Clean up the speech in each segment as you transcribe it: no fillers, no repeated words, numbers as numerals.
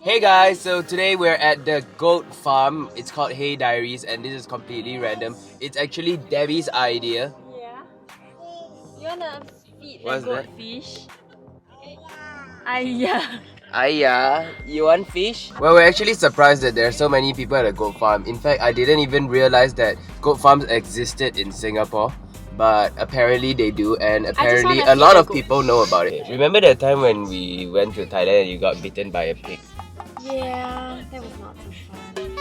Hey guys, so today we're at the goat farm. It's called Hey Diaries and this is completely random. It's actually Debbie's idea. Yeah. You wanna feed What's the goat that? fish? Yeah. Aya, you want fish? Well, we're actually surprised that there are so many people at a goat farm. In fact, I didn't even realize that goat farms existed in Singapore. But apparently they do, and apparently a lot of people know about it. Remember that time when we went to Thailand and you got bitten by a pig? Yeah, that was not so fun.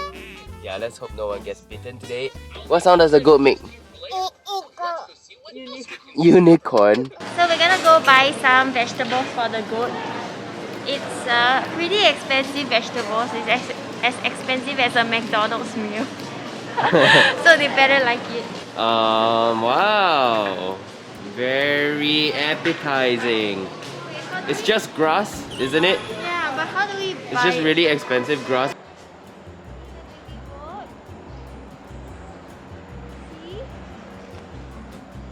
Yeah, let's hope no one gets bitten today. What sound does a goat make? Unicorn. So we're gonna go buy some vegetables for the goat. It's pretty expensive vegetables. It's as expensive as a McDonald's meal. So they better like it. Wow. Very appetizing. It's just grass, isn't it? Yeah, but how do we buy It's just really expensive grass. See?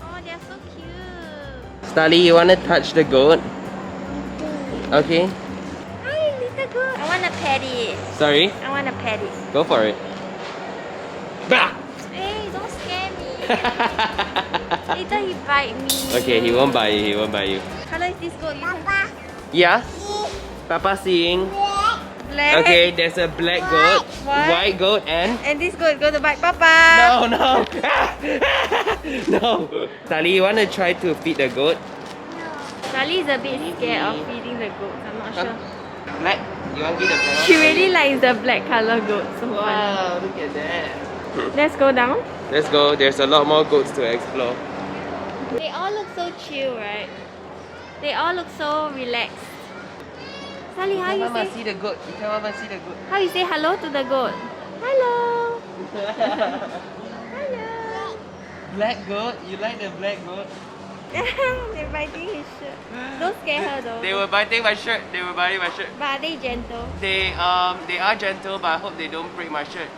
Oh, they're so cute. Starley, you wanna touch the goat? Okay. Hi, little goat. I wanna pet it. Sorry? I wanna pet it. Go for it. Bah! Hey, don't scare me. Later he bite me. Okay, he won't bite you, he won't bite you. How is this goat? Papa. Yeah? Papa seeing. Black. Okay, there's a black goat, white goat, and... And this goat is going to bite Papa. No! No! Starley, you wanna try to feed the goat? Charlie is a bit scared of feeding the goats. I'm not sure. Black? You want to feed the black? She really likes the black color goat. So Wow, look at that. fun. Let's go down. Let's go, there's a lot more goats to explore. They all look so chill, right? They all look so relaxed. Sally, how you Mama say? see the goat. You tell Mama see the goat. How you say hello to the goat? Hello. Hello. Black goat? You like the black goat? They're biting his shirt. Don't scare her though. They were biting my shirt. They were biting my shirt. But are they gentle? They are gentle, but I hope they don't break my shirt.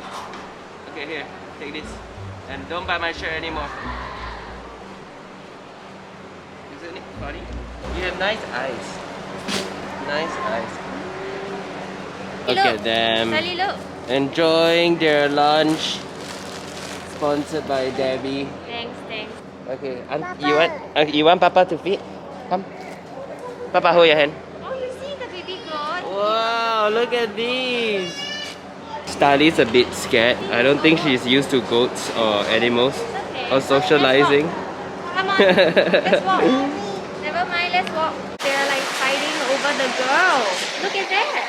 Okay, here, take this, and don't bite my shirt anymore. Isn't it funny? You have nice eyes. Nice eyes. Hey, Look look. at them. Sally, look. Enjoying their lunch. Sponsored by Debbie. Thanks, thanks. Okay, you want Papa to feed? Come. Papa, hold your hand. Oh, you see the baby goat? Wow, look at these. Starley's a bit scared. I don't think she's used to goats or animals Okay. or socializing. Come on, let's walk. Never mind, let's walk. They're like fighting over the girl. Look at that.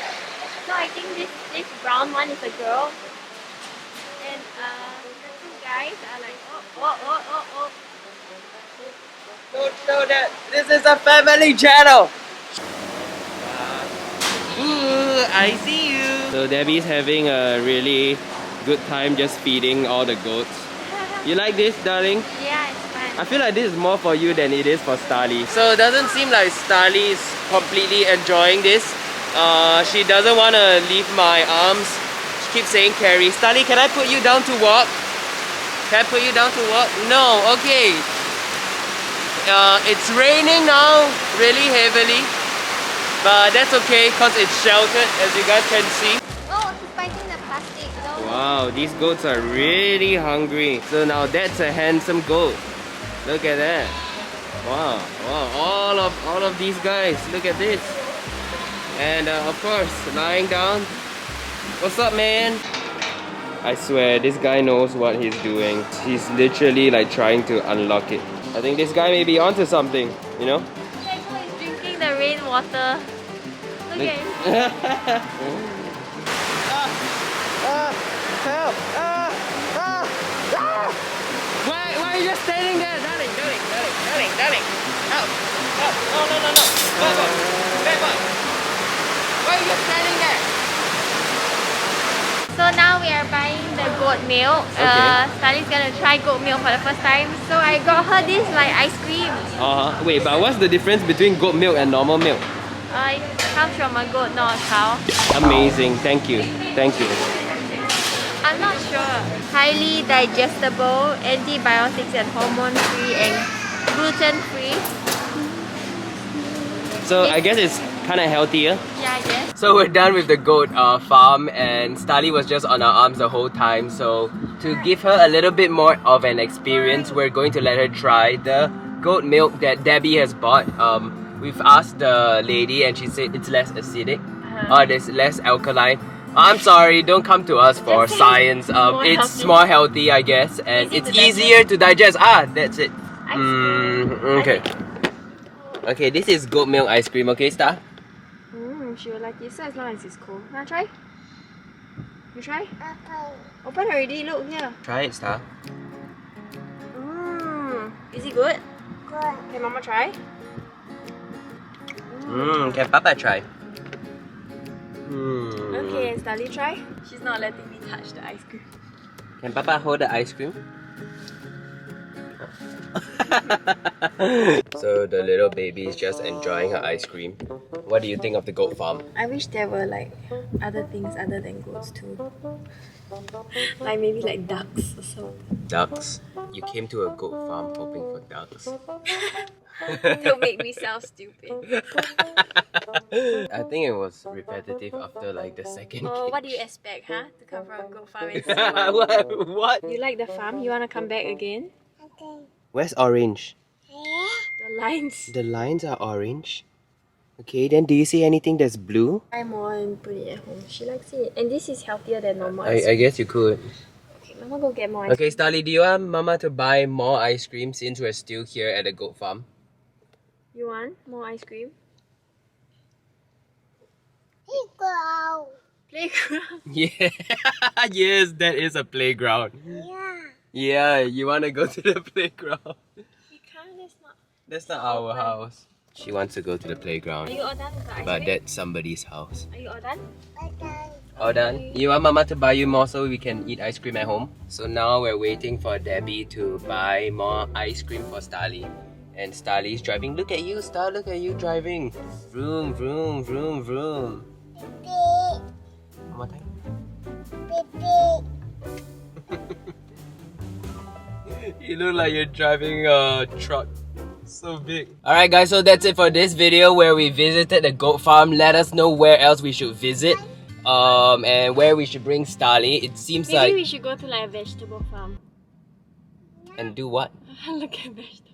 So I think this brown one is a girl. And the two guys are like, oh. Don't show that. This is a family channel. Ooh, I see you. So Debbie's having a really good time just feeding all the goats. You like this, darling? Yeah, it's fun. I feel like this is more for you than it is for Starley. So it doesn't seem like Starley is completely enjoying this. She doesn't want to leave my arms. She keeps saying, Carrie, Starley, can I put you down to walk? Can I put you down to walk? No, okay. It's raining now, really heavily. But that's okay because it's sheltered, as you guys can see. Oh, he's biting the plastic. No. Wow, these goats are really hungry. So now that's a handsome goat. Look at that. Wow, all of these guys. Look at this. And of course, lying down. What's up, man? I swear, this guy knows what he's doing. He's literally like trying to unlock it. I think this guy may be onto something, you know? Lego is drinking the rainwater. Look at him. Help! Why are you just standing there? Darling. Help! No. Back up. Why are you just standing there? So now we are buying the goat milk. Okay. Starley's gonna try goat milk for the first time. So I got her this like ice cream. Wait, but what's the difference between goat milk and normal milk? It comes from a goat, not a cow. Amazing, thank you. I'm not sure. Highly digestible, antibiotics and hormone free and gluten free. So I guess it's kind of healthier. Yeah, I guess. So we're done with the goat farm, and Starley was just on our arms the whole time. So to give her a little bit more of an experience, we're going to let her try the goat milk that Debbie has bought. We've asked the lady and she said it's less acidic, there's less alkaline. I'm sorry, don't come to us for Just science. more It's healthy. more healthy, I guess, and Easy it's to digest. easier to digest. Ah, that's it. Ice cream. Okay. Okay, this is goat milk ice cream. Okay, Star? She will like it, so as long as it's cool. Wanna try? You try? Open already, look here. Try it, Star. Is it good? Good. Can Mama try? Can Papa try? Okay, and Starley try? She's not letting me touch the ice cream. Can Papa hold the ice cream? So the little baby is just enjoying her ice cream. What do you think of the goat farm? I wish there were like other things other than goats too. Like maybe like ducks or something. Ducks? You came to a goat farm hoping for ducks. Don't make me sound stupid. I think it was repetitive after like the second Oh, what do you cage. expect, huh? To come from a goat farm and see one. What? You like the farm? You wanna come back again? Where's orange? The lines. The lines are orange. Okay, then do you see anything that's blue? Try more and put it at home. She likes it. And this is healthier than normal I ice cream. guess you could. Okay, Mama go get more ice Okay, Starley, do you want Mama to buy more ice cream since we're still here at the goat farm? You want more ice cream? Playground. Yeah. Yes, that is a playground. Yeah, you want to go to the playground? We can't, that's not. That's not our house. She wants to go to the Are playground, you all done with the ice but cream? that's somebody's house. Are you all done? All done? You want Mama to buy you more so we can eat ice cream at home? So now we're waiting for Debbie to buy more ice cream for Starley. And Starley's driving. Look at you, Star. Look at you driving. Vroom, vroom, vroom, vroom. One more time. You look like you're driving a truck. So big. Alright guys, so that's it for this video where we visited the goat farm. Let us know where else we should visit. And where we should bring Starley. It seems Maybe like... we should go to like a vegetable farm. And do what? Look at vegetables.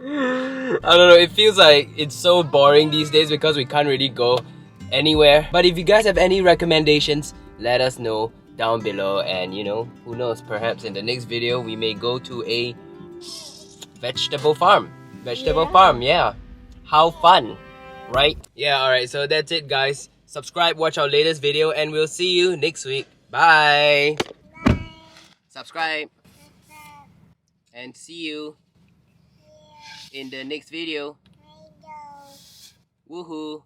I don't know, it feels like it's so boring these days because we can't really go anywhere. But if you guys have any recommendations, let us know down below. And you know, who knows, perhaps in the next video we may go to a vegetable farm. Yeah. How fun, right? Yeah, alright, so that's it guys. Subscribe, watch our latest video, and we'll see you next week. Bye! Subscribe. And see you in the next video. Woohoo!